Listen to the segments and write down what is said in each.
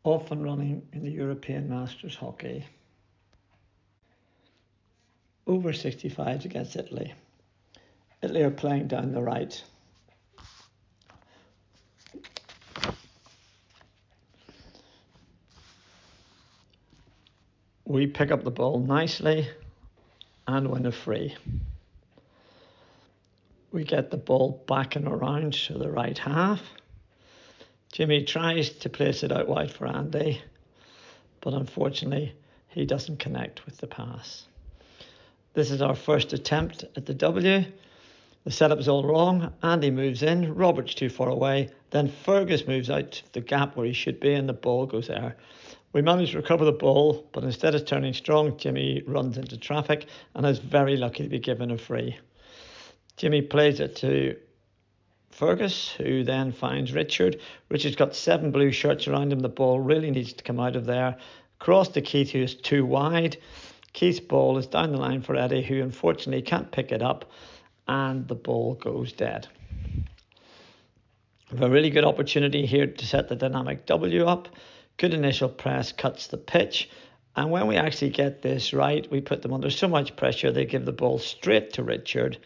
off and running in the European Masters Hockey. Over 65s against Italy. Italy are playing down the right. We pick up the ball nicely and win a free. We get the ball back and around to the right half. Jimmy tries to place it out wide for Andy, but unfortunately he doesn't connect with the pass. This is our first attempt at the W. The setup is all wrong. Andy moves in, Robert's too far away, then Fergus moves out to the gap where he should be and the ball goes there. We manage to recover the ball, but instead of turning strong, Jimmy runs into traffic and is very lucky to be given a free. Jimmy plays it to Fergus, who then finds Richard. Richard's got 7 blue shirts around him. The ball really needs to come out of there. Cross to Keith, who is too wide. Keith's ball is down the line for Eddie, who unfortunately can't pick it up, and the ball goes dead. We have a really good opportunity here to set the dynamic W up. Good initial press cuts the pitch. And when we actually get this right, we put them under so much pressure, they give the ball straight to Richard.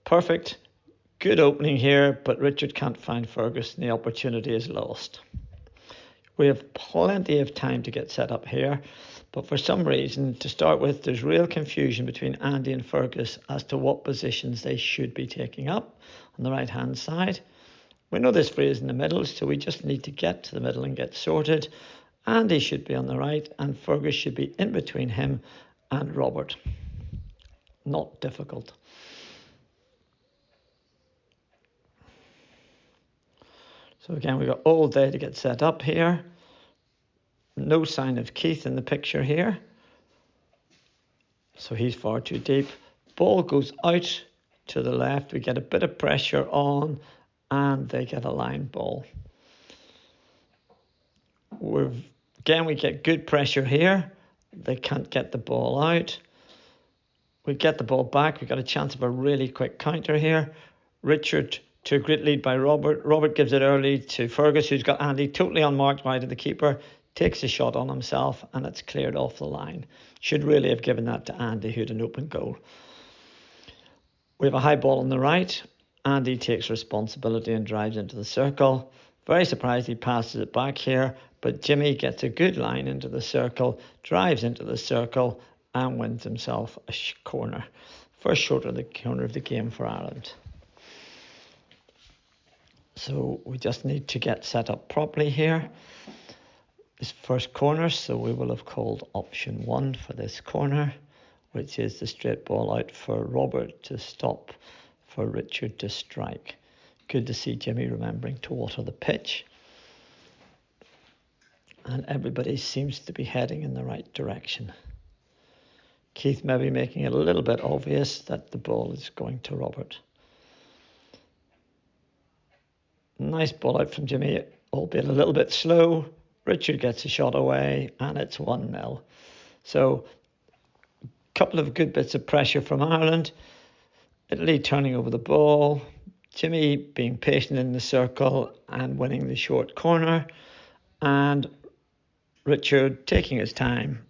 Perfect. Good opening here, but Richard can't find Fergus and the opportunity is lost. We have plenty of time to get set up here, but for some reason, to start with, there's real confusion between Andy and Fergus as to what positions they should be taking up on the right-hand side. We know this free is in the middle, so we just need to get to the middle and get sorted. Andy should be on the right, and Fergus should be in between him and Robert. Not difficult. So again, we've got all day to get set up here. No sign of Keith in the picture here. So he's far too deep. Ball goes out to the left. We get a bit of pressure on and they get a line ball. Again, we get good pressure here. They can't get the ball out. We get the ball back. We got a chance of a really quick counter here. Richard to a great lead by Robert. Robert gives it early to Fergus, who's got Andy totally unmarked wide of the keeper. Takes a shot on himself and it's cleared off the line. Should really have given that to Andy, who had an open goal. We have a high ball on the right. Andy takes responsibility and drives into the circle. Very surprised he passes it back here, but Jimmy gets a good line into the circle, drives into the circle and wins himself a corner. First short of the corner of the game for Ireland. So we just need to get set up properly here. This first corner, so we will have called option 1 for this corner, which is the straight ball out for Robert to stop, for Richard to strike. Good to see Jimmy remembering to water the pitch. And everybody seems to be heading in the right direction. Keith maybe making it a little bit obvious that the ball is going to Robert. Nice ball out from Jimmy, albeit a little bit slow. Richard gets a shot away and it's 1-0. So a couple of good bits of pressure from Ireland. Italy turning over the ball. Jimmy being patient in the circle and winning the short corner. And Richard taking his time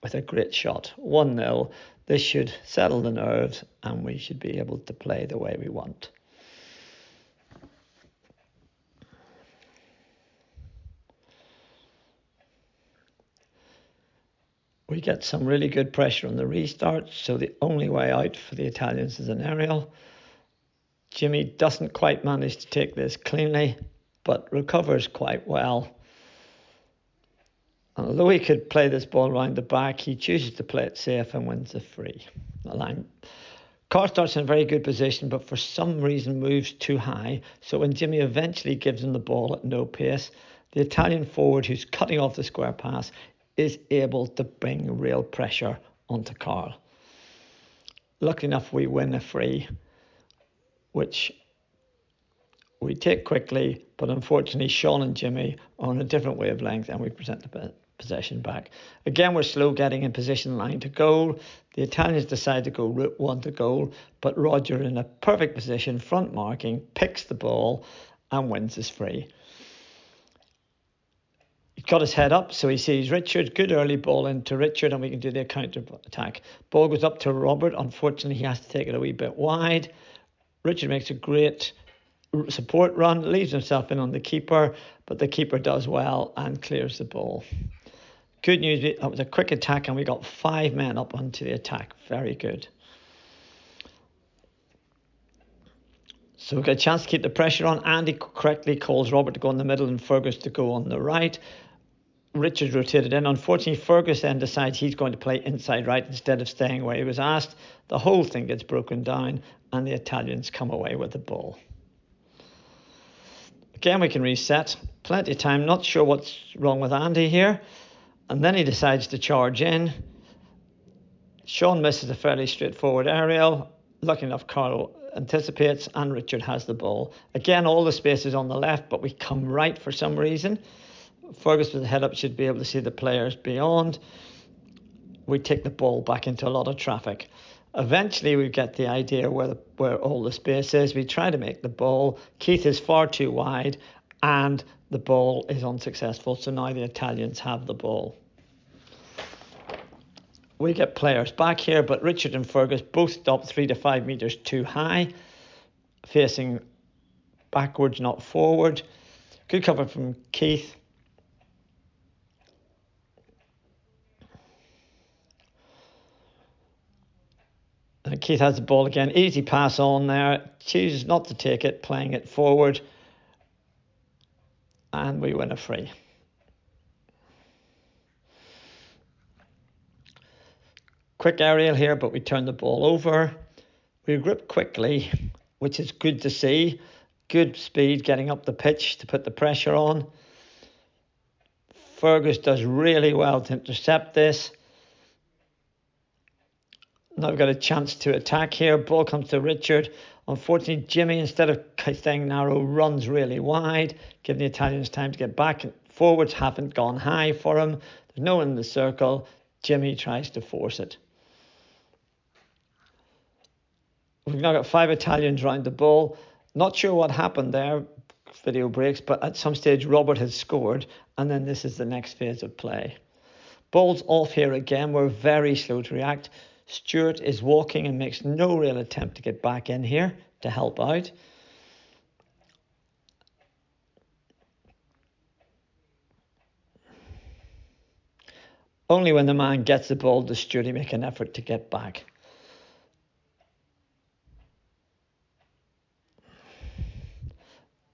with a great shot. 1-0. This should settle the nerves and we should be able to play the way we want. We get some really good pressure on the restart, so the only way out for the Italians is an aerial. Jimmy doesn't quite manage to take this cleanly, but recovers quite well. And although he could play this ball around the back, he chooses to play it safe and wins the free. The line. Carr starts in a very good position, but for some reason moves too high. So when Jimmy eventually gives him the ball at no pace, the Italian forward, who's cutting off the square pass, is able to bring real pressure onto Carl. Lucky enough, we win a free, which we take quickly, but unfortunately Sean and Jimmy are on a different wavelength and we present the possession back. Again, we're slow getting in position line to goal. The Italians decide to go route 1 to goal, but Roger in a perfect position, front marking, picks the ball and wins his free. He got his head up, so he sees Richard. Good early ball into Richard, and we can do the counter attack. Ball goes up to Robert. Unfortunately, he has to take it a wee bit wide. Richard makes a great support run, leaves himself in on the keeper, but the keeper does well and clears the ball. Good news, that was a quick attack, and we got 5 men up onto the attack. Very good. So we've got a chance to keep the pressure on. Andy correctly calls Robert to go in the middle and Fergus to go on the right. Richard rotated in. Unfortunately, Fergus then decides he's going to play inside right instead of staying where he was asked. The whole thing gets broken down, and the Italians come away with the ball. Again, we can reset. Plenty of time. Not sure what's wrong with Andy here. And then he decides to charge in. Sean misses a fairly straightforward aerial. Lucky enough, Carlo anticipates, and Richard has the ball. Again, all the space is on the left, but we come right for some reason. Fergus with the head up should be able to see the players beyond. We take the ball back into a lot of traffic. Eventually, we get the idea where all the space is. We try to make the ball. Keith is far too wide, and the ball is unsuccessful. So now the Italians have the ball. We get players back here, but Richard and Fergus both stop 3 to 5 meters too high, facing backwards, not forward. Good cover from Keith. And Keith has the ball again. Easy pass on there. Chooses not to take it, playing it forward. And we win a free. Quick aerial here, but we turn the ball over. We grip quickly, which is good to see. Good speed getting up the pitch to put the pressure on. Fergus does really well to intercept this. Now we've got a chance to attack here. Ball comes to Richard. Unfortunately, Jimmy, instead of staying narrow, runs really wide, giving the Italians time to get back. Forwards haven't gone high for him. There's no one in the circle. Jimmy tries to force it. We've now got 5 Italians round the ball. Not sure what happened there. Video breaks, but at some stage Robert has scored, and then this is the next phase of play. Ball's off here again. We're very slow to react. Stuart is walking and makes no real attempt to get back in here to help out. Only when the man gets the ball does Stuart make an effort to get back.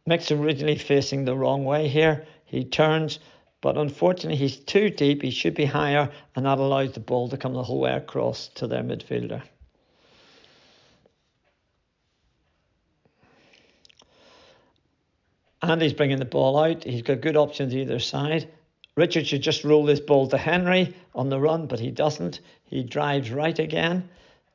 Mick's originally facing the wrong way here. He turns, but unfortunately he's too deep. He should be higher, and that allows the ball to come the whole way across to their midfielder. Andy's bringing the ball out. He's got good options either side. Richard should just roll this ball to Henry on the run, but he doesn't. He drives right again.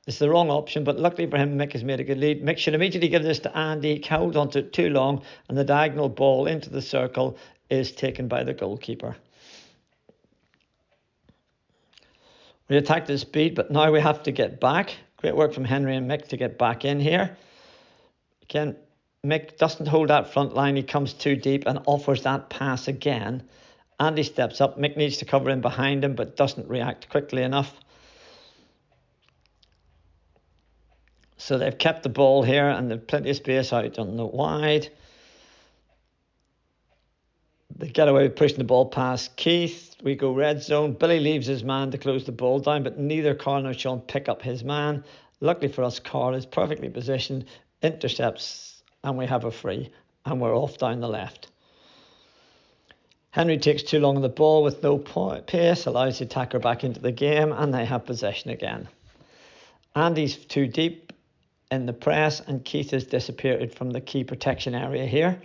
It's the wrong option, but luckily for him, Mick has made a good lead. Mick should immediately give this to Andy. He held onto it too long, and the diagonal ball into the circle is taken by the goalkeeper. We attacked the speed, but now we have to get back. Great work from Henry and Mick to get back in here. Again, Mick doesn't hold that front line. He comes too deep and offers that pass again. Andy steps up. Mick needs to cover in behind him, but doesn't react quickly enough. So they've kept the ball here, and they've plenty of space out on the wide. They get away with pushing the ball past Keith. We go red zone. Billy leaves his man to close the ball down, but neither Carl nor Sean pick up his man. Luckily for us, Carl is perfectly positioned, intercepts, and we have a free, and we're off down the left. Henry takes too long on the ball with no pace, allows the attacker back into the game, and they have possession again. Andy's too deep in the press, and Keith has disappeared from the key protection area here.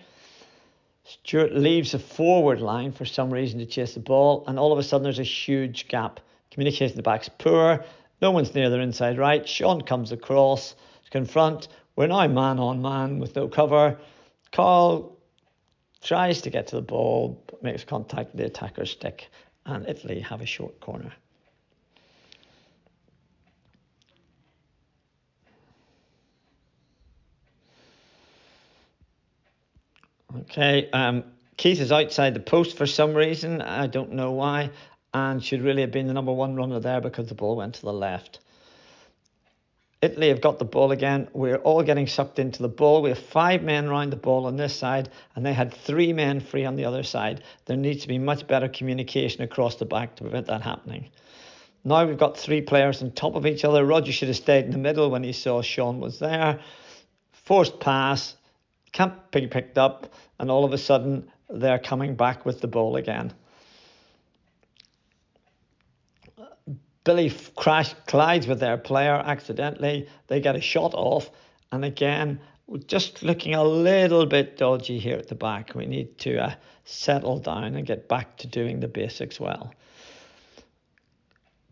Stuart leaves the forward line for some reason to chase the ball, and all of a sudden there's a huge gap. Communication in the back's poor. No one's near their inside right. Sean comes across to confront. We're now man on man with no cover. Carl tries to get to the ball, but makes contact with the attacker's stick, and Italy have a short corner. Okay, Keith is outside the post for some reason. I don't know why, and should really have been the number one runner there because the ball went to the left. Italy have got the ball again. We're all getting sucked into the ball. We have 5 men around the ball on this side, and they had 3 men free on the other side. There needs to be much better communication across the back to prevent that happening. Now we've got 3 players on top of each other. Roger should have stayed in the middle when he saw Sean was there. Forced pass, can't be picked up, and all of a sudden they're coming back with the ball again. Billy collides with their player accidentally. They get a shot off, and again, we're just looking a little bit dodgy here at the back. We need to settle down and get back to doing the basics well.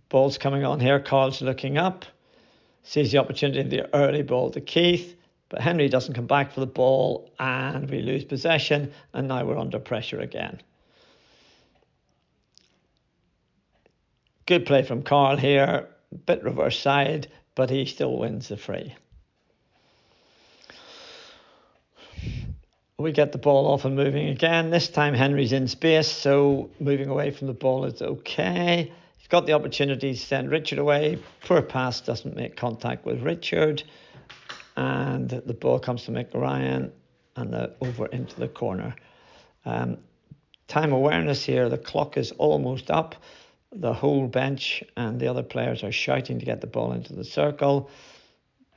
Ball's coming on here. Carl's looking up, sees the opportunity of the early ball to Keith, but Henry doesn't come back for the ball, and we lose possession, and now we're under pressure again. Good play from Carl here, bit reverse side, but he still wins the free. We get the ball off and moving again. This time Henry's in space, so moving away from the ball is okay. He's got the opportunity to send Richard away. Poor pass, doesn't make contact with Richard. And the ball comes to Mick Ryan and over into the corner. Time awareness here, the clock is almost up. The whole bench and the other players are shouting to get the ball into the circle.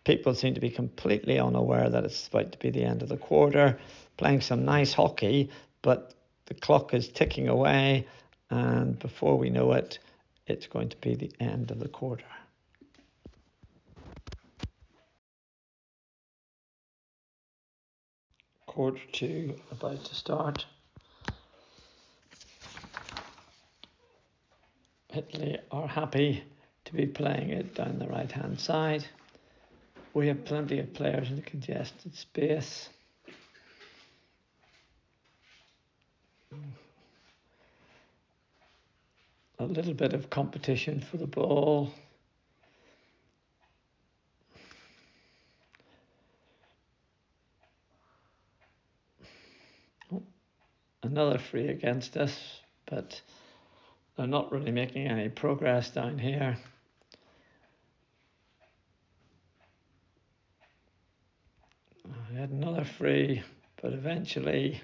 People seem to be completely unaware that it's about to be the end of the quarter. Playing some nice hockey, but the clock is ticking away, and before we know it, it's going to be the end of the quarter. Quarter 2 about to start. Italy are happy to be playing it down the right hand side. We have plenty of players in the congested space. A little bit of competition for the ball. Another free against us, but they're not really making any progress down here. We had another free, but eventually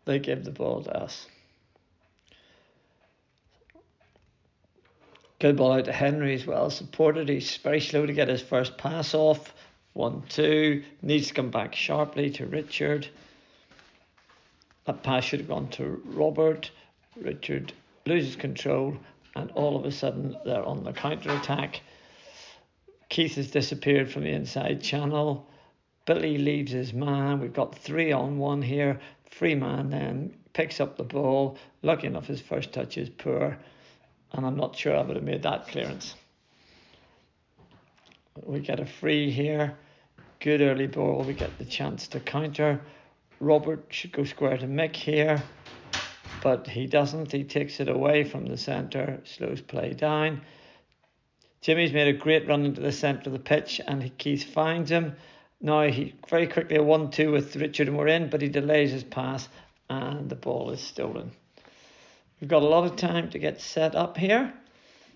they give the ball to us. Good ball out to Henry as well, supported. He's very slow to get his first pass off. 1-2, needs to come back sharply to Richard. That pass should have gone to Robert. Richard loses control, and all of a sudden they're on the counter-attack. Keith has disappeared from the inside channel. Billy leaves his man. We've got 3-on-1 here. Free man then picks up the ball. Lucky enough, his first touch is poor, and I'm not sure I would have made that clearance. We get a free here. Good early ball. We get the chance to counter. Robert should go square to Mick here, but he doesn't. He takes it away from the centre, slows play down. Jimmy's made a great run into the centre of the pitch, and Keith finds him. Now he very quickly a 1-2 with Richard, and we're in, but he delays his pass, and the ball is stolen. We've got a lot of time to get set up here,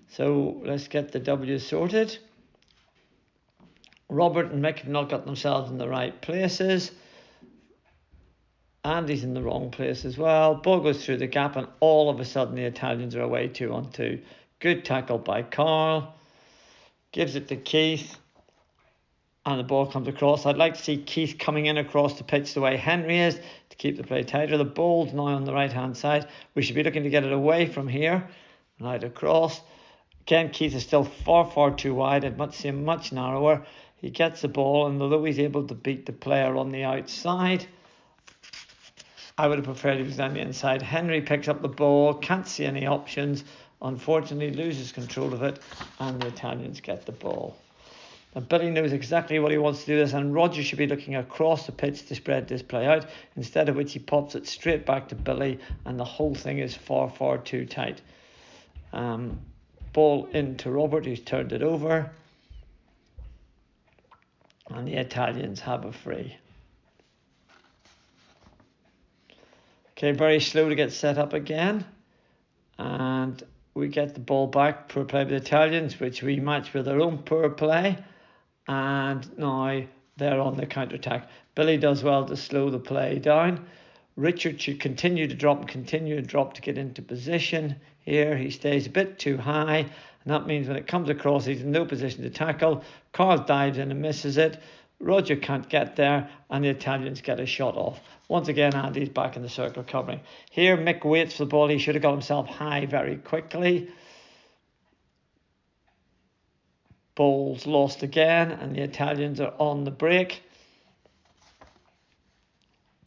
so let's get the W sorted. Robert and Mick have not got themselves in the right places. Andy's in the wrong place as well. Ball goes through the gap, and all of a sudden the Italians are away 2-on-2. Good tackle by Carl. Gives it to Keith, and the ball comes across. I'd like to see Keith coming in across the pitch the way Henry is to keep the play tighter. The ball's now on the right hand side. We should be looking to get it away from here and out across. Again, Keith is still far too wide. I'd see him much narrower. He gets the ball, and although he's able to beat the player on the outside, I would have preferred he was down the inside. Henry picks up the ball, can't see any options, unfortunately loses control of it, and the Italians get the ball. Now Billy knows exactly what he wants to do this, and Roger should be looking across the pitch to spread this play out, instead of which he pops it straight back to Billy, and the whole thing is far too tight. Ball into Robert, who's turned it over, and the Italians have a free. Okay, very slow to get set up again. And we get the ball back. Poor play by the Italians, which we match with our own poor play. And now they're on the counter-attack. Billy does well to slow the play down. Richard should continue to drop to get into position. Here he stays a bit too high, and that means when it comes across he's in no position to tackle. Carl dives in and misses it. Roger can't get there, and the Italians get a shot off. Once again, Andy's back in the circle covering. Here Mick waits for the ball. He should have got himself high very quickly. Ball's lost again, and the Italians are on the break.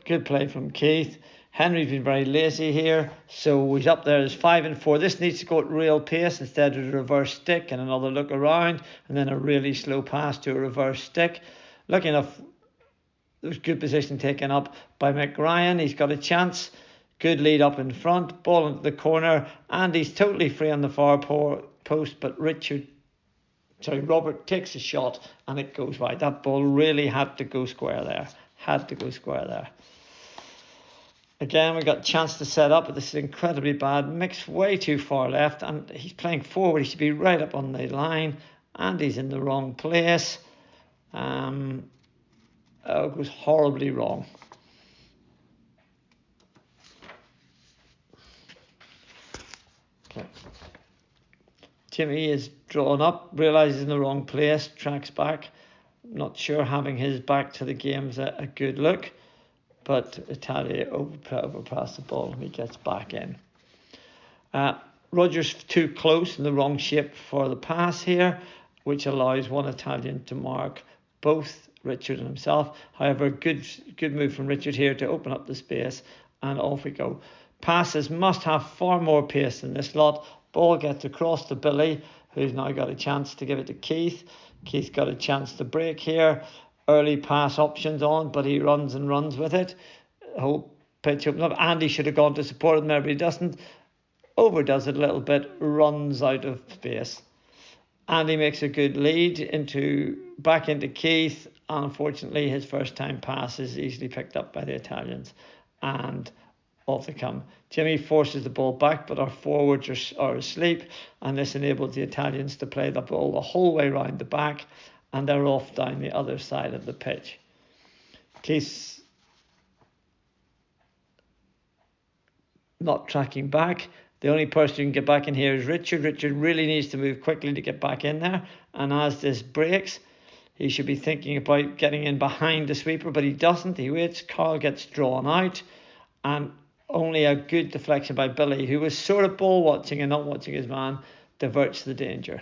Good play from Keith. Henry's been very lazy here, so he's up there as 5 and 4. This needs to go at real pace instead of a reverse stick and another look around, and then a really slow pass to a reverse stick. Lucky enough, there was good position taken up by Mick Ryan. He's got a chance. Good lead up in front. Ball into the corner, and he's totally free on the far post, but Robert takes a shot, and it goes wide. That ball really had to go square there. Again, we got a chance to set up, but this is incredibly bad. Mick's way too far left, and he's playing forward. He should be right up on the line, and he's in the wrong place. It goes horribly wrong. Okay. Jimmy is drawn up, realises in the wrong place, tracks back. Not sure having his back to the game's a good look. But Italia overpassed the ball and he gets back in. Roger's too close in the wrong shape for the pass here, which allows one Italian to mark both Richard and himself. However, good move from Richard here to open up the space, and off we go. Passes must have far more pace than this lot. Ball gets across to Billy, who's now got a chance to give it to Keith. Keith's got a chance to break here. Early pass options on, but he runs with it. Whole pitch opens up. Andy should have gone to support him there, but he doesn't. Overdoes it a little bit, runs out of space. Andy makes a good lead back into Keith, and unfortunately his first time pass is easily picked up by the Italians, and off they come. Jimmy forces the ball back, but our forwards are asleep, and this enables the Italians to play the ball the whole way round the back, and they're off down the other side of the pitch. Keith's not tracking back. The only person who can get back in here is Richard. Richard really needs to move quickly to get back in there. And as this breaks, he should be thinking about getting in behind the sweeper, but he doesn't. He waits. Carl gets drawn out. And only a good deflection by Billy, who was sort of ball watching and not watching his man, diverts the danger.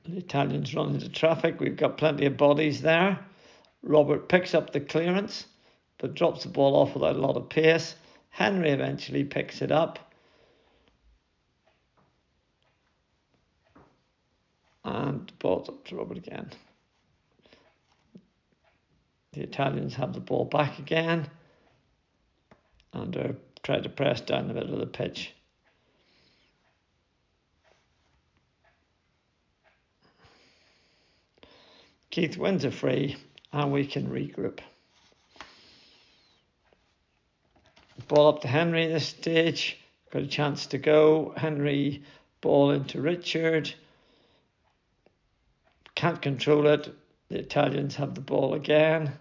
The Italians run into traffic. We've got plenty of bodies there. Robert picks up the clearance, but drops the ball off without a lot of pace. Henry eventually picks it up. And the ball's up to Robert again. The Italians have the ball back again, and they're trying to press down the middle of the pitch. Keith wins a free, and we can regroup. Ball up to Henry this stage. Got a chance to go. Henry, ball into Richard. Can't control it. The Italians have the ball again.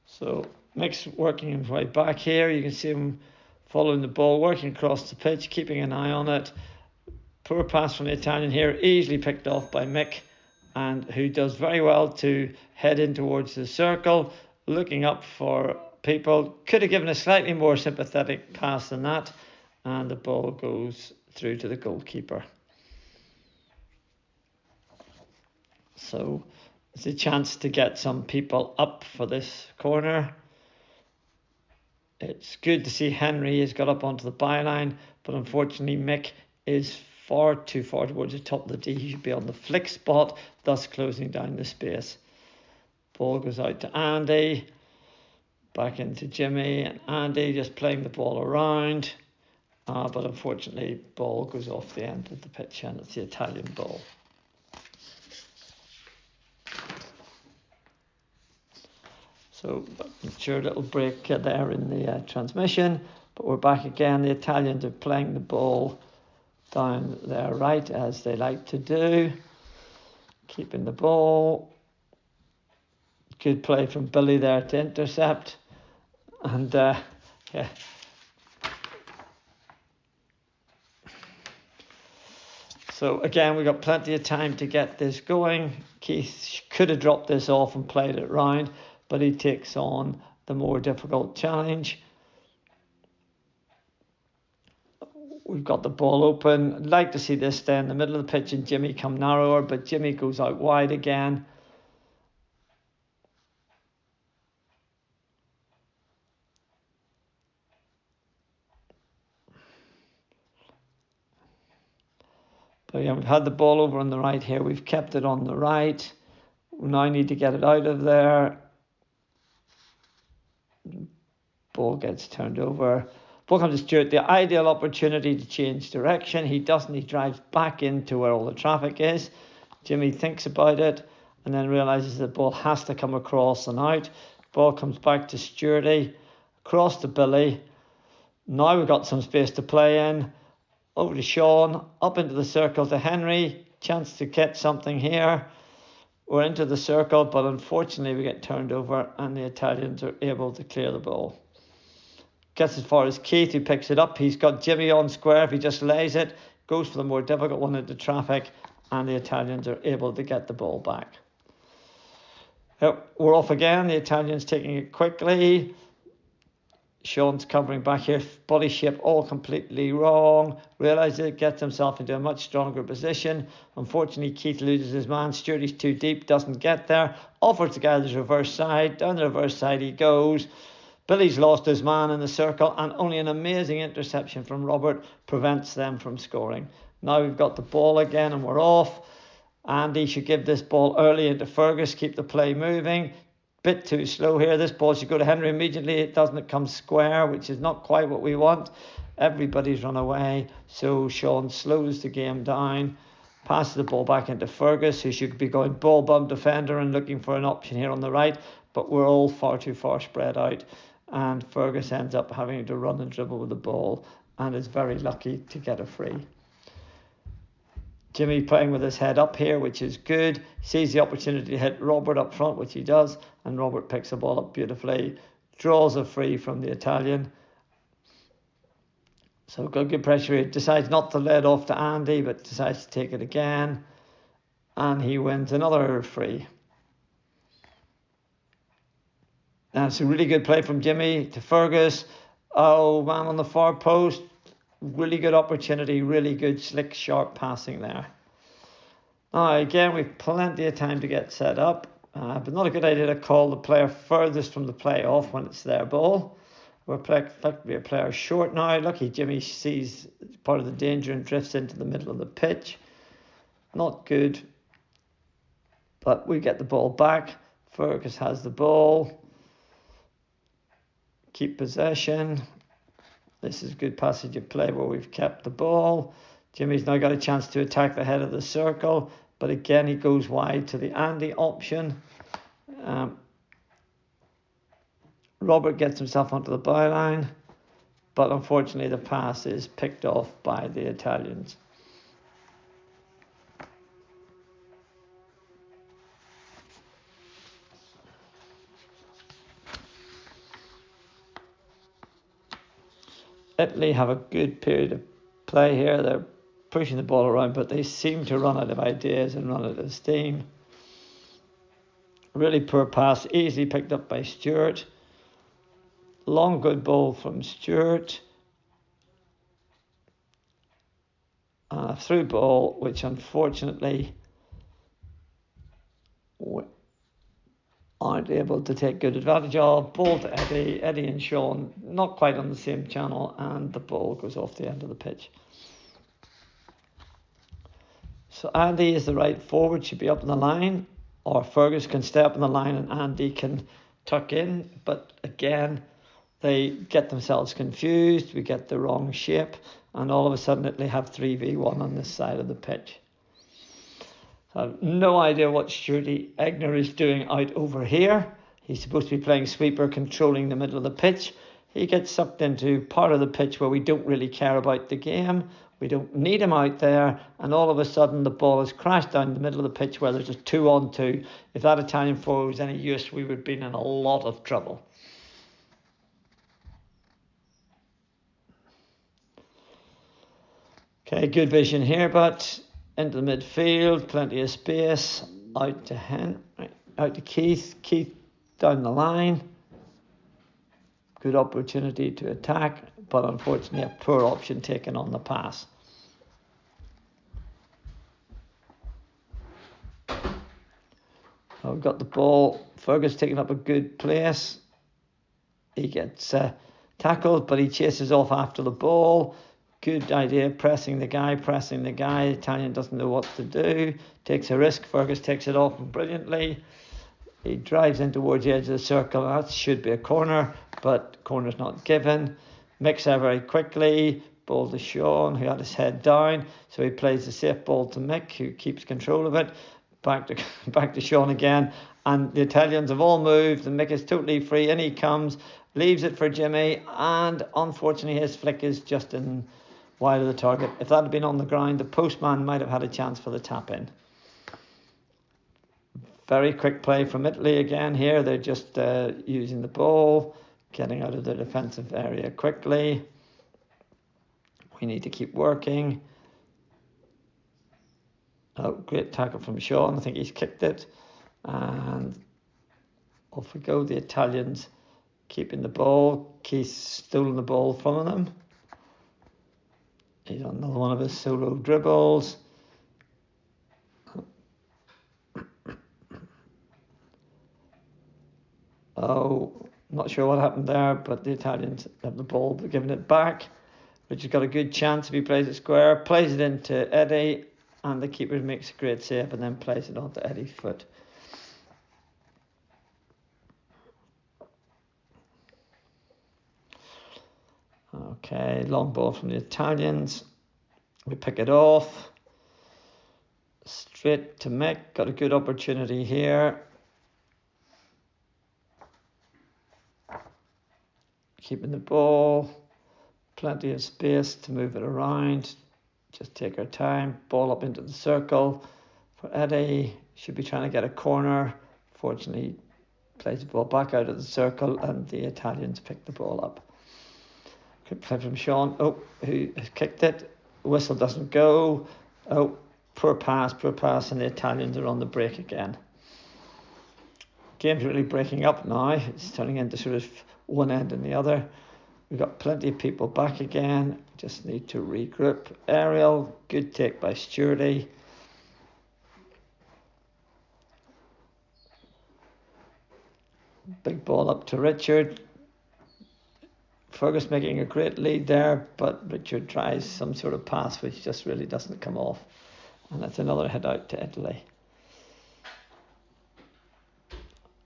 So Mick's working his way back here. You can see him following the ball, working across the pitch, keeping an eye on it. Poor pass from the Italian here, easily picked off by Mick, and who does very well to head in towards the circle, looking up for people. Could have given a slightly more sympathetic pass than that, and the ball goes through to the goalkeeper. So it's a chance to get some people up for this corner. It's good to see Henry has got up onto the byline, but unfortunately Mick is far too far towards the top of the D. He should be on the flick spot, thus closing down the space. Ball goes out to Andy, back into Jimmy, and Andy just playing the ball around. but unfortunately ball goes off the end of the pitch and it's the Italian ball. So I'm sure a little break there in the transmission, but we're back again. The Italians are playing the ball down their right as they like to do, keeping the ball. Good play from Billy there to intercept, and yeah. So again, we got plenty of time to get this going. Keith could have dropped this off and played it round, but he takes on the more difficult challenge. We've got the ball open. I'd like to see this stay in the middle of the pitch and Jimmy come narrower, but Jimmy goes out wide again. But yeah, we've had the ball over on the right here. We've kept it on the right. We now need to get it out of there. Ball gets turned over. Ball comes to Stewart. The ideal opportunity to change direction. He doesn't. He drives back into where all the traffic is. Jimmy thinks about it and then realises the ball has to come across and out. Ball comes back to Stewarty. Across to Billy. Now we've got some space to play in. Over to Sean, up into the circle to Henry. Chance to get something here. We're into the circle, but unfortunately we get turned over and the Italians are able to clear the ball. Gets as far as Keith, who picks it up. He's got Jimmy on square. If he just lays it, goes for the more difficult one into traffic, and the Italians are able to get the ball back. We're off again. The Italians taking it quickly. Sean's covering back here, body shape all completely wrong. Realises it, gets himself into a much stronger position. Unfortunately, Keith loses his man. Stewarty's too deep, doesn't get there. Offers the guy the reverse side. Down the reverse side he goes. Billy's lost his man in the circle, and only an amazing interception from Robert prevents them from scoring. Now we've got the ball again and we're off. Andy should give this ball early into Fergus, keep the play moving. Bit too slow here. This ball should go to Henry immediately. It doesn't. It comes square, which is not quite what we want. Everybody's run away, so Sean slows the game down, passes the ball back into Fergus, who should be going ball bum defender and looking for an option here on the right, but we're all far too far spread out, and Fergus ends up having to run and dribble with the ball and is very lucky to get a free. Jimmy playing with his head up here, which is good. Sees the opportunity to hit Robert up front, which he does, and Robert picks the ball up beautifully. Draws a free from the Italian. So good pressure. He decides not to let off to Andy, but decides to take it again. And he wins another free. And it's a really good play from Jimmy to Fergus. Oh, man on the far post. Really good opportunity, really good, slick, sharp passing there. Now, again, we've plenty of time to get set up, but not a good idea to call the player furthest from the play off when it's their ball. We're effectively a player short now. Lucky Jimmy sees part of the danger and drifts into the middle of the pitch. Not good, but we get the ball back. Fergus has the ball. Keep possession. This is good passage of play where we've kept the ball. Jimmy's now got a chance to attack the head of the circle, but again he goes wide to the Andy option. Robert gets himself onto the byline, but unfortunately the pass is picked off by the Italians. Italy have a good period of play here. They're pushing the ball around, but they seem to run out of ideas and run out of steam. Really poor pass, easily picked up by Stewart. Long good ball from Stewart. And a through ball, which unfortunately aren't able to take good advantage of. Ball to Eddie. Eddie and Sean not quite on the same channel, and the ball goes off the end of the pitch. So Andy is the right forward, should be up in the line, or Fergus can stay up in the line and Andy can tuck in. But again, they get themselves confused. We get the wrong shape, and all of a sudden Italy have 3v1 on this side of the pitch. So I have no idea what Stuart Egner is doing out over here. He's supposed to be playing sweeper, controlling the middle of the pitch. He gets sucked into part of the pitch where we don't really care about the game. We don't need him out there, and all of a sudden the ball has crashed down the middle of the pitch where there's a 2-on-2. If that Italian forward was any use, we would have been in a lot of trouble. Okay, good vision here, but into the midfield, plenty of space, out to Keith down the line. Good opportunity to attack, but unfortunately a poor option taken on the pass. We've got the ball. Fergus taking up a good place. He gets tackled, but he chases off after the ball. Good idea, pressing the guy. Italian doesn't know what to do. Takes a risk. Fergus takes it off brilliantly. He drives in towards the edge of the circle. That should be a corner, but corner's not given. Mix there very quickly. Ball to Sean, who had his head down. So he plays the safe ball to Mick, who keeps control of it. Back to Sean again. And the Italians have all moved. And Mick is totally free. In he comes. Leaves it for Jimmy. And unfortunately, his flick is just in wide of the target. If that had been on the ground, the postman might have had a chance for the tap in. Very quick play from Italy again here. They're just using the ball, getting out of the defensive area quickly. We need to keep working. Oh, great tackle from Sean. I think he's kicked it. And off we go. The Italians keeping the ball. Keith's stolen the ball from them. He's on another one of his solo dribbles. Oh, not sure what happened there, but the Italians have the ball, but giving it back. Richard's got a good chance if he plays it square, plays it into Eddie, and the keeper makes a great save and then plays it onto Eddie's foot. Okay, long ball from the Italians. We pick it off. Straight to Mick, got a good opportunity here. Keeping the ball, plenty of space to move it around. Just take our time. Ball up into the circle for Eddie. Should be trying to get a corner. Fortunately, plays the ball back out of the circle, and the Italians pick the ball up. Good play from Sean. Oh, who has kicked it? Whistle doesn't go. Oh, poor pass, and the Italians are on the break again. Game's really breaking up now. It's turning into sort of one end and the other. We've got plenty of people back again. Just need to regroup. Ariel, good take by Stewarty. Big ball up to Richard. Fergus making a great lead there, but Richard tries some sort of pass which just really doesn't come off. And that's another head out to Italy.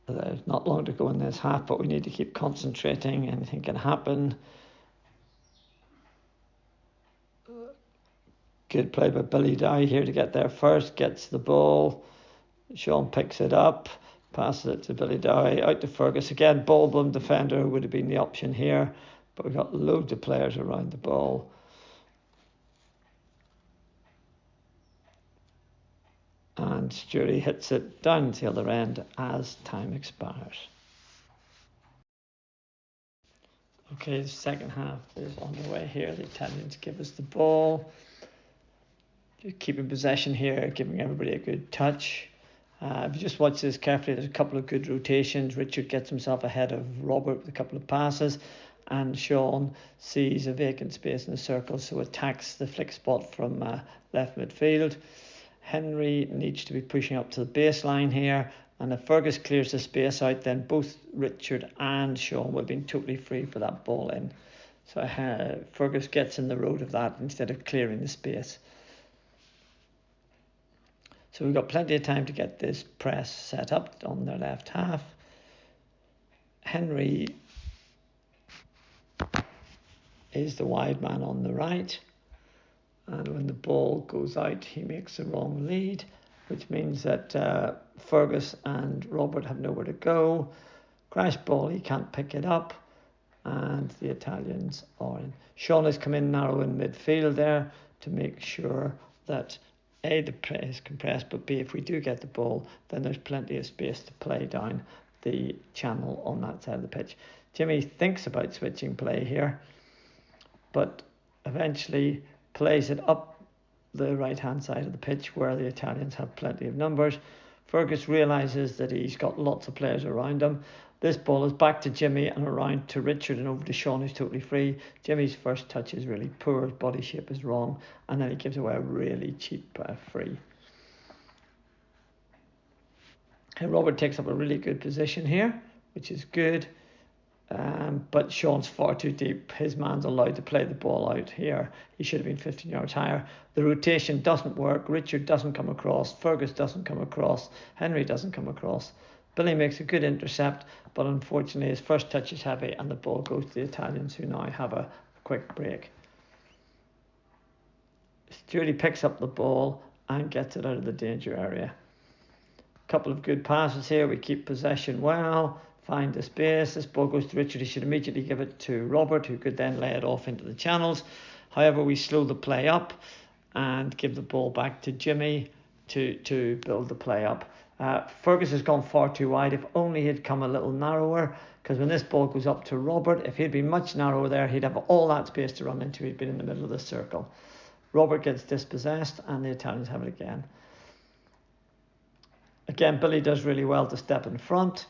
There's not long to go in this half, but we need to keep concentrating. Anything can happen. Good play by Billy Dow here to get there first. Gets the ball. Sean picks it up. Passes it to Billy Dow. Out to Fergus. Again, ball defender would have been the option here. But we've got loads of players around the ball. And Stewarty hits it down to the other end as time expires. Okay, the second half is underway here. The Italians give us the ball. Keeping possession here, giving everybody a good touch. If you just watch this carefully, there's a couple of good rotations. Richard gets himself ahead of Robert with a couple of passes. And Sean sees a vacant space in the circle, so attacks the flick spot from left midfield. Henry needs to be pushing up to the baseline here, and if Fergus clears the space out, then both Richard and Sean would have been totally free for that ball in. So Fergus gets in the road of that instead of clearing the space. So we've got plenty of time to get this press set up on their left half. Henry is the wide man on the right. And when the ball goes out, he makes the wrong lead, which means that Fergus and Robert have nowhere to go. Crash ball, he can't pick it up, and the Italians are in. Sean has come in narrow in midfield there to make sure that A, the play is compressed, but B, if we do get the ball, then there's plenty of space to play down the channel on that side of the pitch. Jimmy thinks about switching play here, but eventually plays it up the right-hand side of the pitch where the Italians have plenty of numbers. Fergus realises that he's got lots of players around him. This ball is back to Jimmy and around to Richard and over to Sean, who's totally free. Jimmy's first touch is really poor, his body shape is wrong, and then he gives away a really cheap free. And Robert takes up a really good position here, which is good. But Sean's far too deep. His man's allowed to play the ball out here. He should have been 15 yards higher. The rotation doesn't work. Richard doesn't come across. Fergus doesn't come across. Henry doesn't come across. Billy makes a good intercept, but unfortunately his first touch is heavy and the ball goes to the Italians, who now have a quick break. Sturdy picks up the ball and gets it out of the danger area. A couple of good passes here. We keep possession well. Find the space. This ball goes to Richard. He should immediately give it to Robert, who could then lay it off into the channels. However, we slow the play up and give the ball back to Jimmy to build the play up. Fergus has gone far too wide. If only he'd come a little narrower, because when this ball goes up to Robert, if he'd been much narrower there, he'd have all that space to run into. He'd been in the middle of the circle. Robert gets dispossessed and the Italians have it again. Again, Billy does really well to step in front.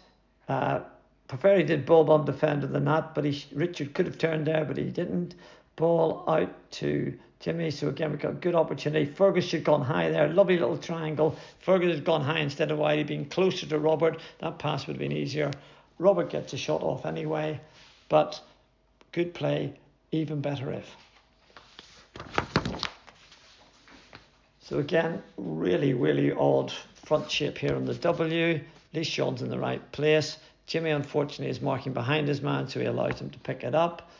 Prefer he did ball bomb defender than that, but Richard could have turned there, but he didn't. Ball out to Jimmy. So again, we've got a good opportunity. Fergus should have gone high there. Lovely little triangle. Fergus has gone high instead of wide. He'd been closer to Robert. That pass would have been easier. Robert gets a shot off anyway, but good play, even better if. So again, really, really odd front shape here on the W. At least Sean's in the right place. Jimmy, unfortunately, is marking behind his man, so he allows him to pick it up.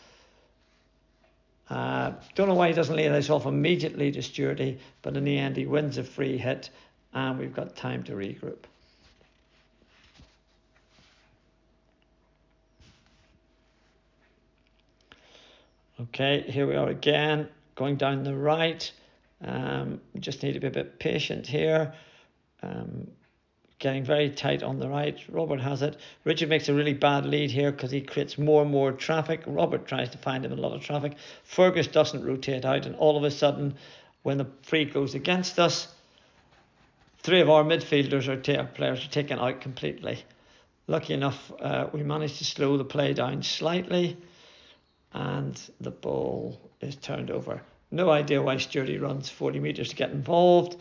Don't know why he doesn't lay this off immediately to Sturdy, but in the end, he wins a free hit, and we've got time to regroup. Okay, here we are again, going down the right. Just need to be a bit patient here. Getting very tight on the right. Robert has it. Richard makes a really bad lead here because he creates more and more traffic. Robert tries to find him in a lot of traffic. Fergus doesn't rotate out, and all of a sudden, when the free goes against us, three of our midfielders players are taken out completely. Lucky enough, we managed to slow the play down slightly, and the ball is turned over. No idea why Sturdy runs 40 metres to get involved,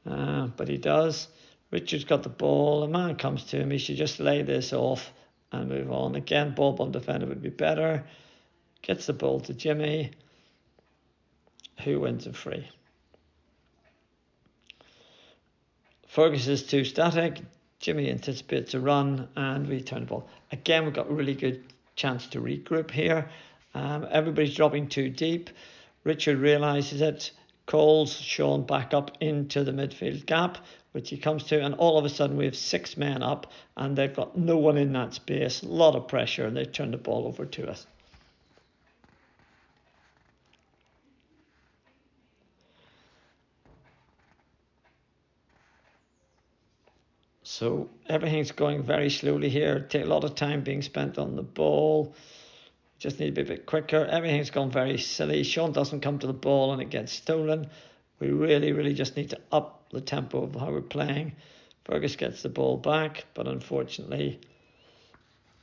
but he does. Richard's got the ball. A man comes to him. He should just lay this off and move on. Again, ball bomb defender would be better. Gets the ball to Jimmy, who wins a free. Fergus is too static. Jimmy anticipates a run, and we turn the ball. Again, we've got a really good chance to regroup here. Everybody's dropping too deep. Richard realises it, calls Sean back up into the midfield gap, which he comes to, and all of a sudden we have 6 men up, and they've got no one in that space. A lot of pressure, and they turn the ball over to us. So everything's going very slowly here. Take a lot of time being spent on the ball. Just need to be a bit quicker. Everything's gone very silly. Sean doesn't come to the ball and it gets stolen. We really, really just need to up the tempo of how we're playing. Fergus gets the ball back, but unfortunately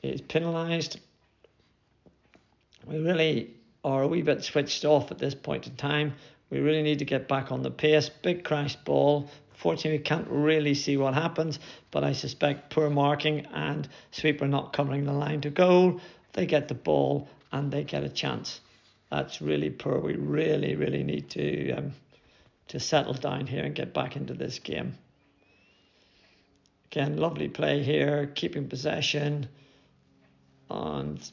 he's penalised. We really are a wee bit switched off at this point in time. We really need to get back on the pace. Big crash ball. Fortunately, we can't really see what happens, but I suspect poor marking and sweeper not covering the line to goal. They get the ball and they get a chance. That's really poor. We really, really need to settle down here and get back into this game. Again, lovely play here, keeping possession. And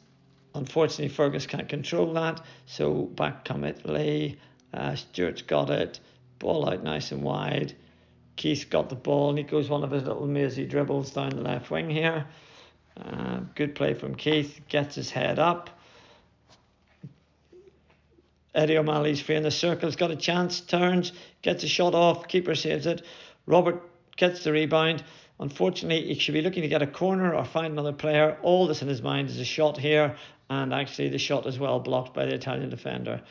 unfortunately, Fergus can't control that. So back come Italy. Stuart's got it. Ball out nice and wide. Keith's got the ball and he goes one of his little mazy dribbles down the left wing here. Good play from Keith. Gets his head up. Eddie O'Malley's free in the circle. He's got a chance. Turns. Gets a shot off. Keeper saves it. Robert gets the rebound. Unfortunately, he should be looking to get a corner or find another player. All that's in his mind is a shot here. And actually the shot is well blocked by the Italian defender.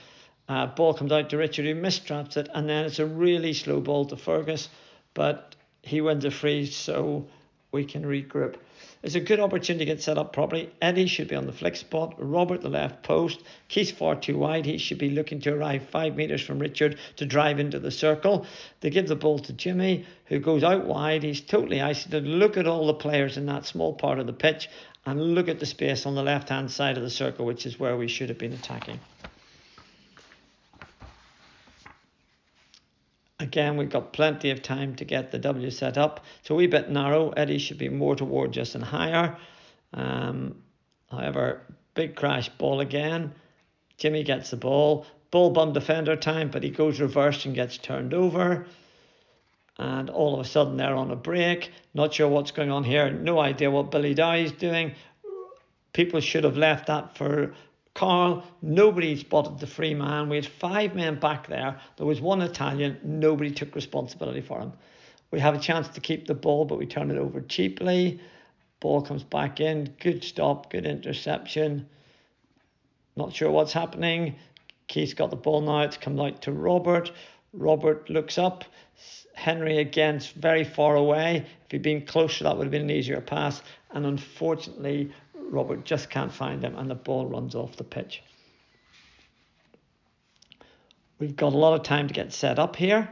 Ball comes out to Richard, who mistraps it. And then it's a really slow ball to Fergus. But he wins a free, so we can regroup. It's a good opportunity to get set up properly. Eddie should be on the flick spot. Robert, the left post. Keith's far too wide. He should be looking to arrive 5 metres from Richard to drive into the circle. They give the ball to Jimmy, who goes out wide. He's totally isolated. Look at all the players in that small part of the pitch. And look at the space on the left-hand side of the circle, which is where we should have been attacking. Again, we've got plenty of time to get the W set up. It's a wee bit narrow. Eddie should be more towards us and higher. However, big crash ball again. Jimmy gets the ball. Ball bum defender time, but he goes reverse and gets turned over. And all of a sudden they're on a break. Not sure what's going on here. No idea what Billy Dow's doing. People should have left that for Carl. Nobody spotted the free man. We had 5 men back there. There was one Italian. Nobody took responsibility for him. We have a chance to keep the ball, but we turn it over cheaply. Ball comes back in. Good stop. Good interception. Not sure what's happening. Keith's got the ball now. It's come out to Robert. Robert looks up. Henry again very far away. If he'd been closer, that would have been an easier pass. And unfortunately, Robert just can't find him and the ball runs off the pitch. We've got a lot of time to get set up here,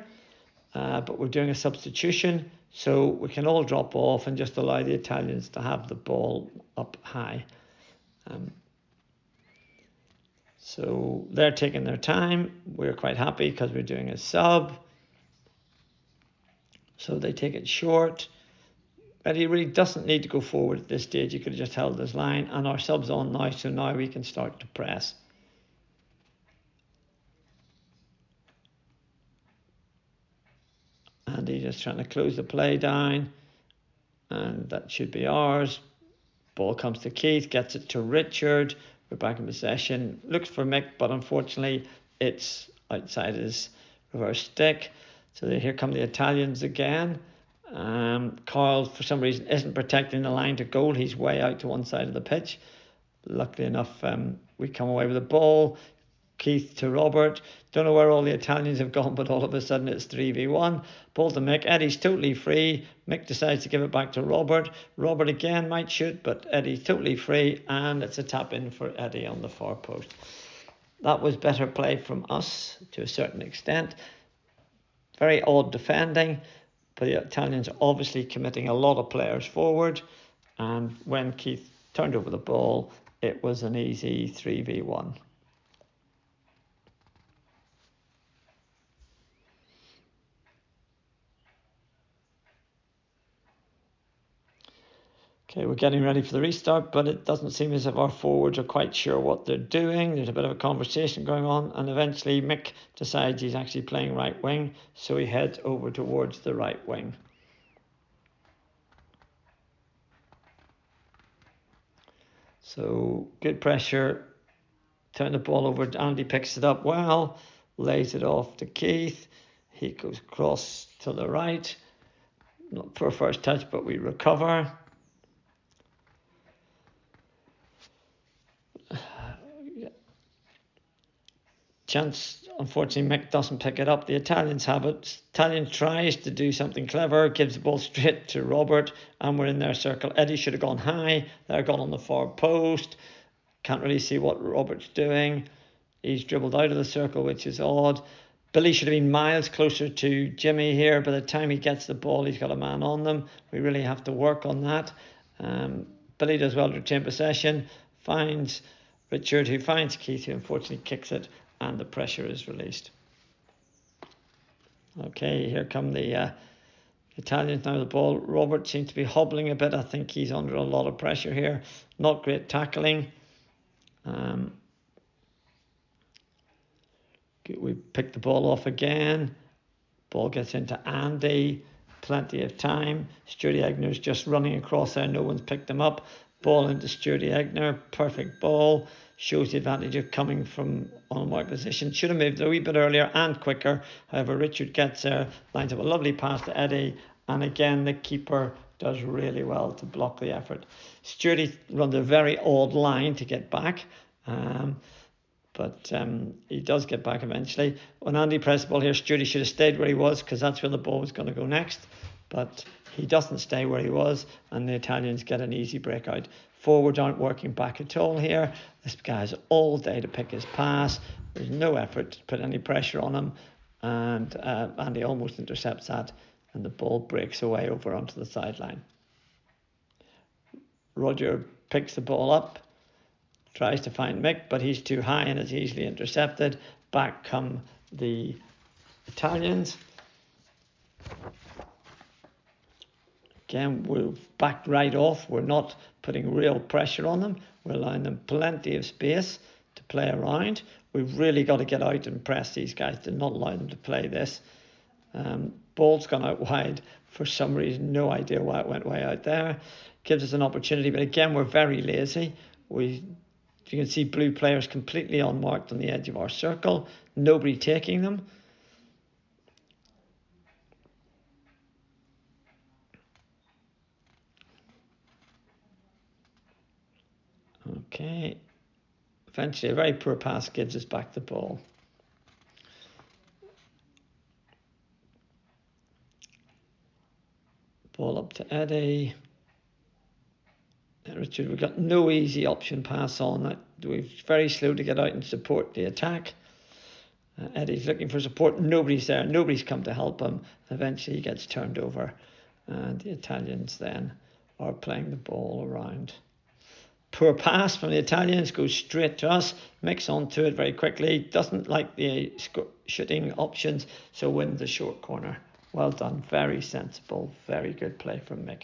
but we're doing a substitution, so we can all drop off and just allow the Italians to have the ball up high. So they're taking their time. We're quite happy because we're doing a sub. So they take it short. But he really doesn't need to go forward at this stage. He could have just held his line. And our sub's on now, so now we can start to press. And he's just trying to close the play down. And that should be ours. Ball comes to Keith, gets it to Richard. We're back in possession. Looks for Mick, but unfortunately it's outside his reverse stick. So here come the Italians again. Carl, for some reason, isn't protecting the line to goal. He's way out to one side of the pitch. Luckily enough, we come away with the ball. Keith to Robert. Don't know where all the Italians have gone, but all of a sudden it's 3v1. Ball to Mick. Eddie's totally free. Mick decides to give it back to Robert. Robert again might shoot, but Eddie's totally free, and it's a tap in for Eddie on the far post. That was better play from us to a certain extent. Very odd defending. But the Italians are obviously committing a lot of players forward. And when Keith turned over the ball, it was an easy 3v1. Okay, we're getting ready for the restart, but it doesn't seem as if our forwards are quite sure what they're doing. There's a bit of a conversation going on, and eventually Mick decides he's actually playing right wing, so he heads over towards the right wing. So good pressure, turn the ball over, Andy picks it up well, lays it off to Keith. He goes across to the right, not for a first touch, but we recover. Chance, unfortunately, Mick doesn't pick it up. The Italians have it. Italian tries to do something clever, gives the ball straight to Robert, and we're in their circle. Eddie should have gone high. They're gone on the far post. Can't really see what Robert's doing. He's dribbled out of the circle, which is odd. Billy should have been miles closer to Jimmy here. By the time he gets the ball, he's got a man on them. We really have to work on that. Billy does well to retain possession. Finds Richard, who finds Keith, who unfortunately kicks it. And the pressure is released. Okay, here come the Italians now. The ball. Robert seems to be hobbling a bit. I think he's under a lot of pressure here. Not great tackling. We pick the ball off again. Ball gets into Andy. Plenty of time. Stuart Egner's just running across there. No one's picked him up. Ball into Stuart Egner. Perfect ball. Shows the advantage of coming from unmarked position. Should have moved a wee bit earlier and quicker. However, Richard gets there. Lines up a lovely pass to Eddie. And again, the keeper does really well to block the effort. Stuart runs a very odd line to get back. But he does get back eventually. When Andy pressed the ball here, Stuart should have stayed where he was because that's where the ball was going to go next. But he doesn't stay where he was, and the Italians get an easy breakout. Forwards aren't working back at all here. This guy has all day to pick his pass. There's no effort to put any pressure on him. And Andy almost intercepts that, and the ball breaks away over onto the sideline. Roger picks the ball up. Tries to find Mick, but he's too high and is easily intercepted. Back come the Italians. Again, we've backed right off. We're not putting real pressure on them. We're allowing them plenty of space to play around. We've really got to get out and press these guys to not allow them to play this. Ball's gone out wide for some reason. No idea why it went way out there. Gives us an opportunity, but again, we're very lazy. You can see blue players completely unmarked on the edge of our circle. Nobody taking them. Okay. Eventually, a very poor pass gives us back the ball. Ball up to Eddie. Richard, we've got no easy option pass on that. We're very slow to get out and support the attack. Eddie's looking for support. Nobody's there. Nobody's come to help him. Eventually he gets turned over. And the Italians then are playing the ball around. Poor pass from the Italians. Goes straight to us. Mix onto it very quickly. Doesn't like the shooting options. So wins the short corner. Well done. Very sensible. Very good play from Mick.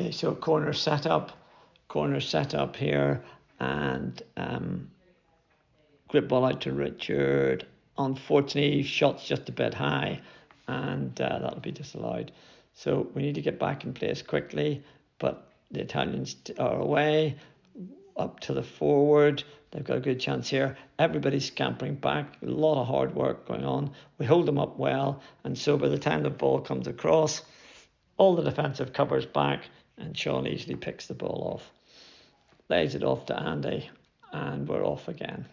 Okay, so corner set up here, and grip ball out to Richard. Unfortunately, shot's just a bit high, and that'll be disallowed. So we need to get back in place quickly, but the Italians are away, up to the forward. They've got a good chance here. Everybody's scampering back, a lot of hard work going on. We hold them up well, and so by the time the ball comes across, all the defensive covers back, and Sean easily picks the ball off. Lays it off to Andy, and we're off again.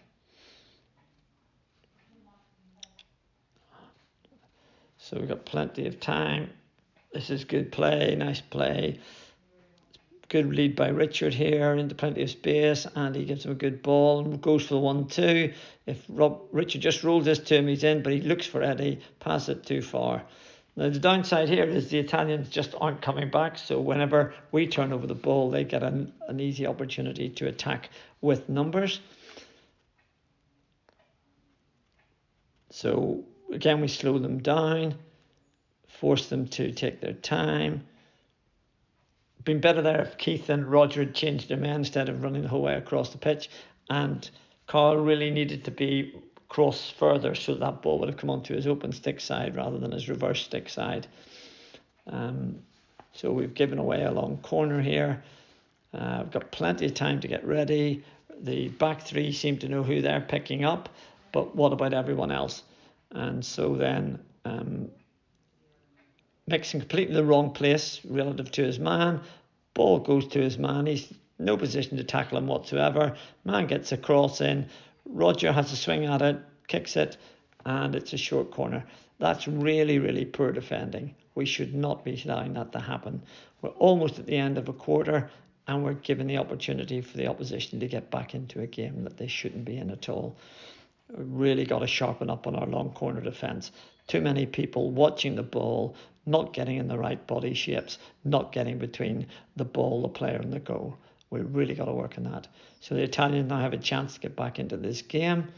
So we've got plenty of time. This is good play, nice play. Good lead by Richard here into plenty of space. Andy gives him a good ball and goes for the 1-2. If Richard just rolls this to him, he's in, but he looks for Eddie, pass it too far. Now, the downside here is the Italians just aren't coming back, so whenever we turn over the ball, they get an easy opportunity to attack with numbers. So, again, we slow them down, force them to take their time. Been better there if Keith and Roger had changed their men instead of running the whole way across the pitch, and Carl really needed to be cross further so that ball would have come onto his open stick side rather than his reverse stick side. So we've given away a long corner here. We've got plenty of time to get ready. The back three seem to know who they're picking up, but what about everyone else? And so then mixing completely the wrong place relative to his man. Ball goes to his man. He's no position to tackle him whatsoever. Man gets a cross in. Roger has a swing at it, kicks it, and it's a short corner. That's really, really poor defending. We should not be allowing that to happen. We're almost at the end of a quarter, and we're given the opportunity for the opposition to get back into a game that they shouldn't be in at all. We've really got to sharpen up on our long corner defence. Too many people watching the ball, not getting in the right body shapes, not getting between the ball, the player, and the goal. We've really got to work on that. So the Italians now have a chance to get back into this game.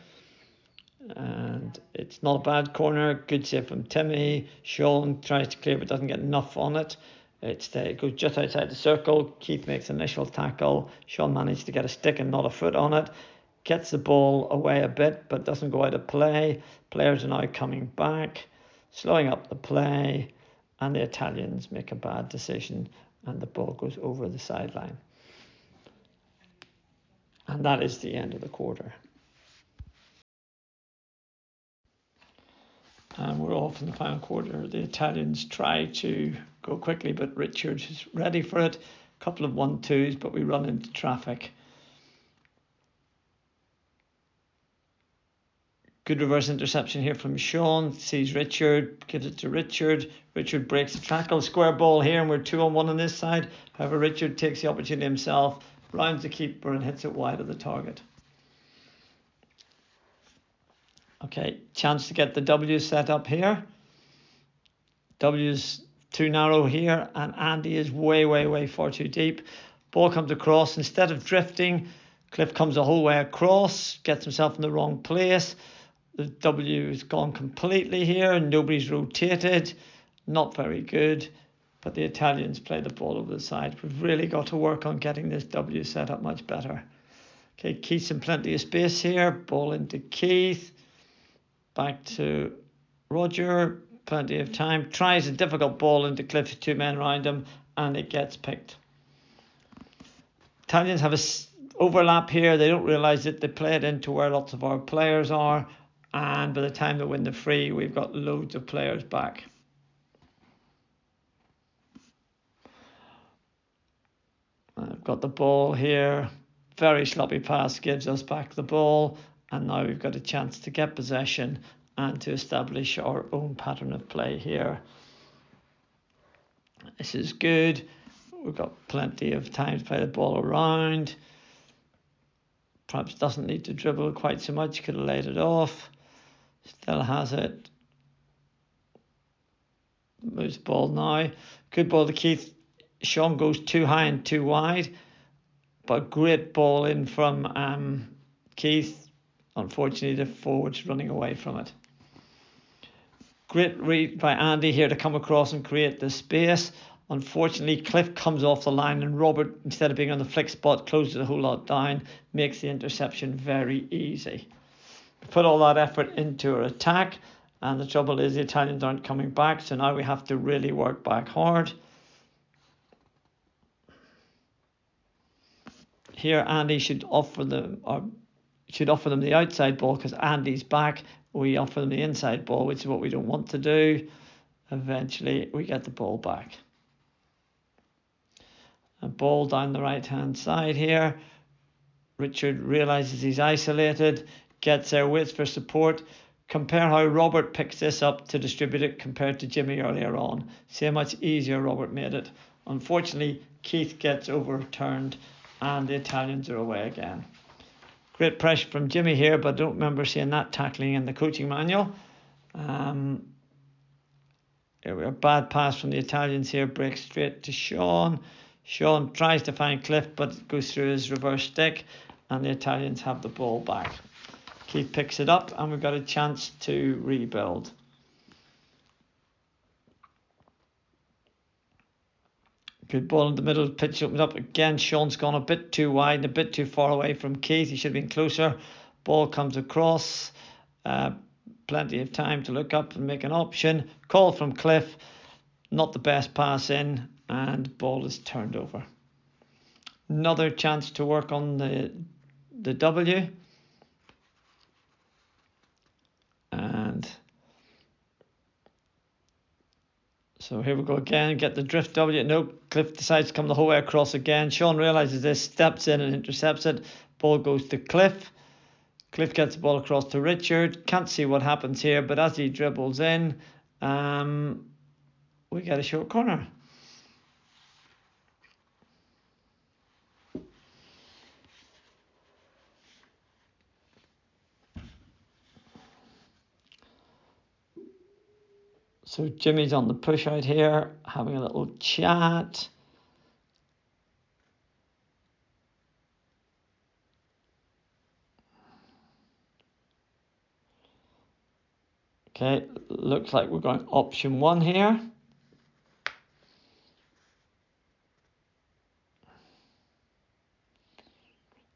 And it's not a bad corner. Good save from Timmy. Sean tries to clear but doesn't get enough on it. It goes just outside the circle. Keith makes an initial tackle. Sean managed to get a stick and not a foot on it. Gets the ball away a bit but doesn't go out of play. Players are now coming back, slowing up the play, and the Italians make a bad decision and the ball goes over the sideline. And that is the end of the quarter. And we're off in the final quarter. The Italians try to go quickly, but Richard is ready for it. A couple of 1-2s, but we run into traffic. Good reverse interception here from Sean. Sees Richard, gives it to Richard. Richard breaks the tackle. Square ball here, and we're 2-on-1 on this side. However, Richard takes the opportunity himself, rounds the keeper, and hits it wide of the target. Okay, chance to get the W set up here. W's too narrow here, and Andy is way far too deep. Ball comes across. Instead of drifting, Cliff comes the whole way across, gets himself in the wrong place. The W has gone completely here. Nobody's rotated. Not very good. But the Italians play the ball over the side. We've really got to work on getting this W set up much better. Okay, Keith's in plenty of space here. Ball into Keith. Back to Roger. Plenty of time. Tries a difficult ball into Cliff, 2 men around him, and it gets picked. Italians have a overlap here. They don't realise it. They play it into where lots of our players are, and by the time they win the free, we've got loads of players back. I've got the ball here. Very sloppy pass gives us back the ball, and now we've got a chance to get possession and to establish our own pattern of play here. This is good. We've got plenty of time to play the ball around. Perhaps doesn't need to dribble quite so much. Could have laid it off. Still has it. Moves the ball now. Good ball to Keith. Sean goes too high and too wide. But great ball in from Keith. Unfortunately, the forward's running away from it. Great read by Andy here to come across and create the space. Unfortunately, Cliff comes off the line and Robert, instead of being on the flick spot, closes a whole lot down, makes the interception very easy. We put all that effort into our attack, and the trouble is the Italians aren't coming back, so now we have to really work back hard. Here, Andy should offer them the outside ball because Andy's back. We offer them the inside ball, which is what we don't want to do. Eventually, we get the ball back. A ball down the right-hand side here. Richard realises he's isolated, gets there, waits for support. Compare how Robert picks this up to distribute it compared to Jimmy earlier on. See how much easier Robert made it. Unfortunately, Keith gets overturned and the Italians are away again. Great pressure from Jimmy here, but I don't remember seeing that tackling in the coaching manual. A bad pass from the Italians here, breaks straight to Sean. Sean tries to find Cliff, but it goes through his reverse stick, and the Italians have the ball back. Keith picks it up, and we've got a chance to rebuild. Good ball in the middle, pitch opens up again. Sean's gone a bit too wide and a bit too far away from Keith. He should have been closer. Ball comes across. Plenty of time to look up and make an option. Call from Cliff. Not the best pass in, and ball is turned over. Another chance to work on the W. And so here we go again, get the drift W. No, Cliff decides to come the whole way across again. Sean realises this, steps in and intercepts it. Ball goes to Cliff. Cliff gets the ball across to Richard. Can't see what happens here, but as he dribbles in, we get a short corner. So Jimmy's on the push out here, having a little chat. Okay, looks like we're going option 1 here.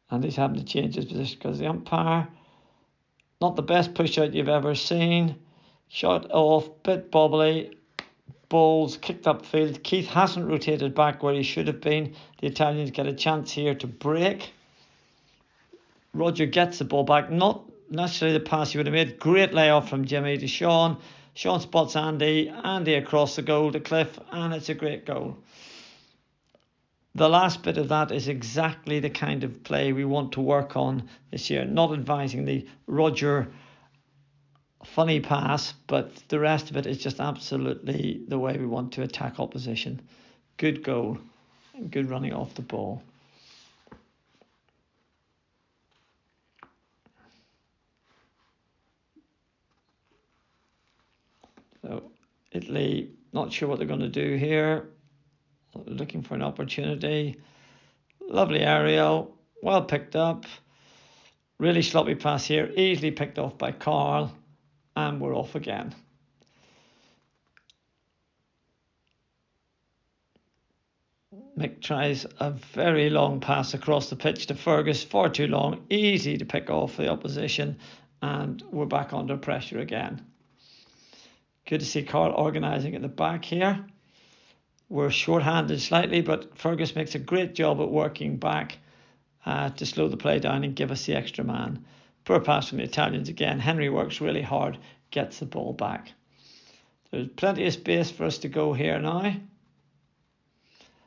And he's having to change his position because the umpire, not the best push out you've ever seen. Shot off, bit bobbly, balls kicked upfield. Keith hasn't rotated back where he should have been. The Italians get a chance here to break. Roger gets the ball back, not necessarily the pass he would have made. Great layoff from Jimmy to Sean. Sean spots Andy. Andy across the goal to Cliff, and it's a great goal. The last bit of that is exactly the kind of play we want to work on this year. Not advising the Roger funny pass, but the rest of it is just absolutely the way we want to attack opposition. Good goal and good running off the ball. So Italy, not sure what they're going to do here. Looking for an opportunity. Lovely aerial, well picked up. Really sloppy pass here, easily picked off by Carl, and we're off again. Mick tries a very long pass across the pitch to Fergus, far too long, easy to pick off the opposition, and we're back under pressure again. Good to see Carl organising at the back here. We're short-handed slightly, but Fergus makes a great job at working back to slow the play down and give us the extra man. Poor pass from the Italians again. Henry works really hard, gets the ball back. There's plenty of space for us to go here now.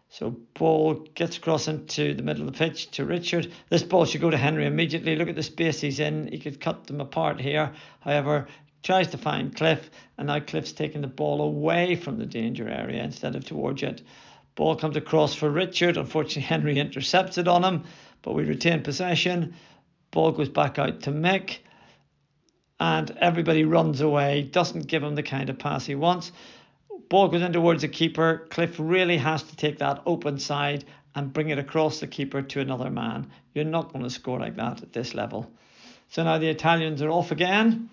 So ball gets across into the middle of the pitch to Richard. This ball should go to Henry immediately. Look at the space he's in. He could cut them apart here. However, tries to find Cliff, and now Cliff's taking the ball away from the danger area instead of towards it. Ball comes across for Richard. Unfortunately, Henry intercepts it on him, but we retain possession. Ball goes back out to Mick, and everybody runs away, doesn't give him the kind of pass he wants. Ball goes in towards the keeper. Cliff really has to take that open side and bring it across the keeper to another man. You're not going to score like that at this level. So now the Italians are off again.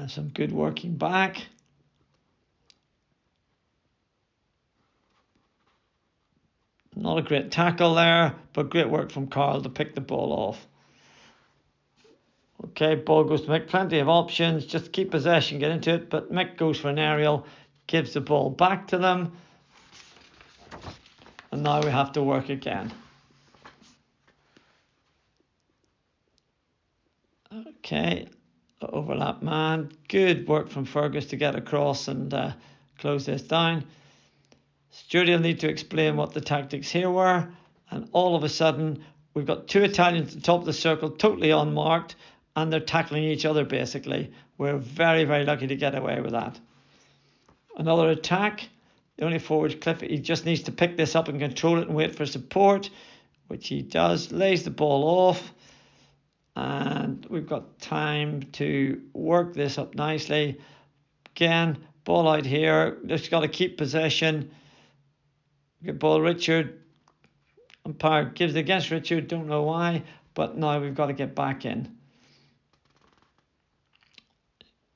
Some good working back. Not a great tackle there, but great work from Carl to pick the ball off. Okay, ball goes to Mick. Plenty of options. Just keep possession, get into it. But Mick goes for an aerial, gives the ball back to them. And now we have to work again. Okay, overlap man. Good work from Fergus to get across and close this down. Stuart will need to explain what the tactics here were. And all of a sudden, we've got two Italians at the top of the circle, totally unmarked, and they're tackling each other basically. We're very, very lucky to get away with that. Another attack. The only forward, Cliff, he just needs to pick this up and control it and wait for support, which he does. Lays the ball off. And we've got time to work this up nicely. Again, ball out here. Just got to keep possession. Good ball, Richard. Umpire gives it against Richard. Don't know why. But now we've got to get back in.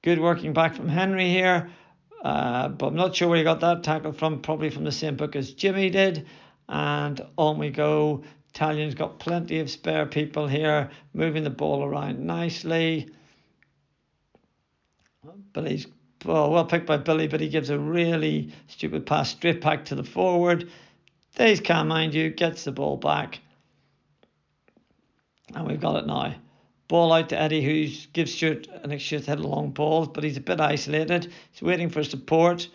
Good working back from Henry here. But I'm not sure where he got that tackle from. Probably from the same book as Jimmy did. And on we go. Italians got plenty of spare people here, moving the ball around nicely. Billy's well picked by Billy, but he gives a really stupid pass straight back to the forward. Stays calm, mind you, gets the ball back. And we've got it now. Ball out to Eddie, who gives Stuart an exchange head long balls, but he's a bit isolated. He's waiting for support.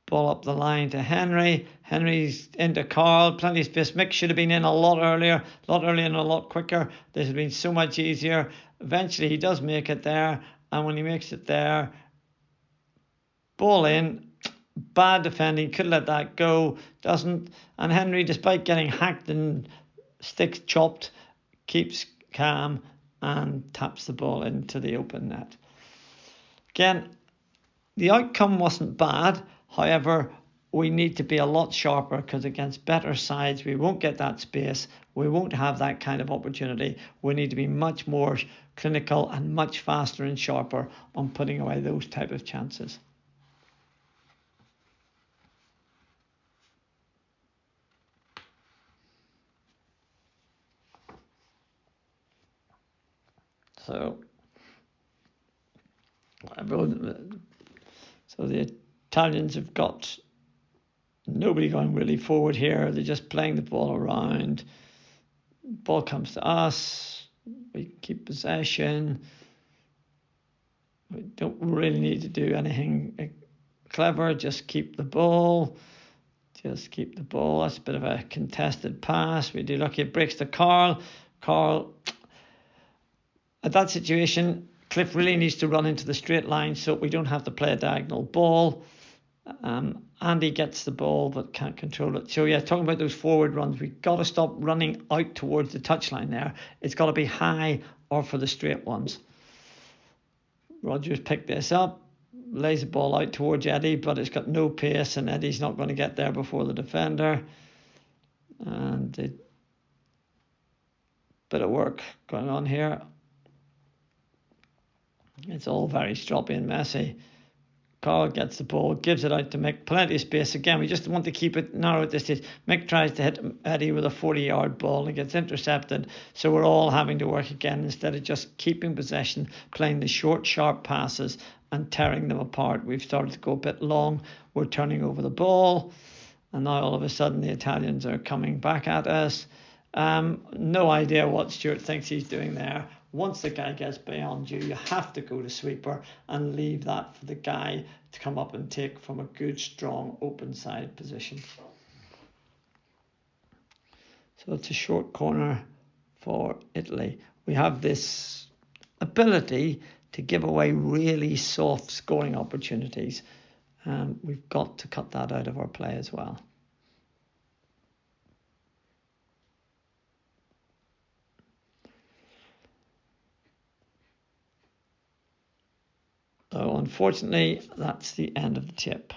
Ball up the line to Henry. Henry's into Carl. Plenty of space. Mick should have been in a lot earlier and a lot quicker. This has been so much easier. Eventually he does make it there. And when he makes it there, ball in. Bad defending. Could let that go. Doesn't. And Henry, despite getting hacked and sticks chopped, keeps calm and taps the ball into the open net. Again, the outcome wasn't bad. However, we need to be a lot sharper, because against better sides, we won't get that space. We won't have that kind of opportunity. We need to be much more clinical and much faster and sharper on putting away those type of chances. So the Italians have got nobody going really forward here. They're just playing the ball around. Ball comes to us. We keep possession. We don't really need to do anything clever. Just keep the ball. Just keep the ball. That's a bit of a contested pass. We do lucky it breaks to Carl. Carl, at that situation, Cliff really needs to run into the straight line so we don't have to play a diagonal ball. Andy gets the ball but can't control it. So yeah, talking about those forward runs, we've got to stop running out towards the touchline there. It's got to be high or for the straight ones. Rogers picked this up, lays the ball out towards Eddie, but it's got no pace and Eddie's not going to get there before the defender. And a bit of work going on here. It's all very stroppy and messy. Carl gets the ball, gives it out to Mick, plenty of space. Again, we just want to keep it narrow at this stage. Mick tries to hit Eddie with a 40-yard ball and gets intercepted. So we're all having to work again instead of just keeping possession, playing the short, sharp passes and tearing them apart. We've started to go a bit long. We're turning over the ball. And now all of a sudden the Italians are coming back at us. No idea what Stuart thinks he's doing there. Once the guy gets beyond you, you have to go to sweeper and leave that for the guy to come up and take from a good, strong, open side position. So it's a short corner for Italy. We have this ability to give away really soft scoring opportunities. We've got to cut that out of our play as well. So unfortunately, that's the end of the tip.